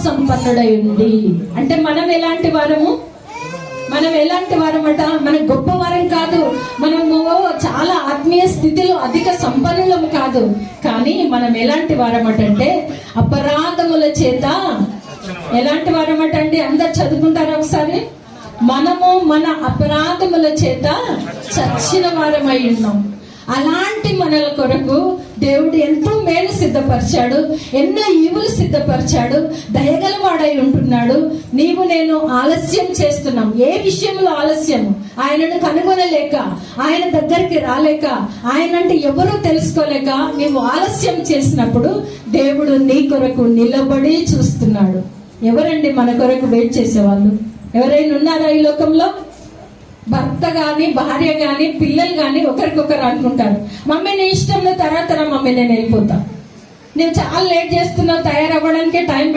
సంపన్నుడై ఉండి. అంటే మనం ఎలాంటి వారము? మనం ఎలాంటి వారమట? మనం గొప్ప వారం కాదు, మనము చాలా ఆత్మీయ స్థితిలో అధిక సంపన్నులము కాదు, కానీ మనం ఎలాంటి వారమట అంటే అపరాధముల చేత ఎలాంటి వారమట అండి? అందరు చదువుకుంటారా ఒకసారి? మనము మన అపరాధముల చేత చచ్చిన వారమై ఉన్నాం. అలాంటి మనల కొరకు దేవుడు ఎంతో మేలు సిద్ధపరిచాడు, ఎన్నో ఈవులు సిద్ధపరిచాడు, దయగలవాడై ఉంటున్నాడు. నీవు నేను ఆలస్యం చేస్తున్నాం. ఏ విషయంలో ఆలస్యము? ఆయనను కనుగొనలేక, ఆయన దగ్గరికి రాలేక, ఆయన అంటే ఎవరో తెలుసుకోలేక నీవు ఆలస్యం చేసినప్పుడు దేవుడు నీ కొరకు నిలబడి చూస్తున్నాడు. ఎవరండి మన కొరకు వెయిట్ చేసేవాళ్ళు? ఎవరైనా ఉన్నారా ఈ లోకంలో? భర్త గాని, భార్య గాని, పిల్లలు గాని ఒకరికొకరు అనుకుంటారు, మమ్మీ నీ ఇష్టంలో తర్వాత మమ్మీ నేను వెళ్ళిపోతా, నువ్వు చాలా లేట్ చేస్తున్నావు, తయారవ్వడానికే టైం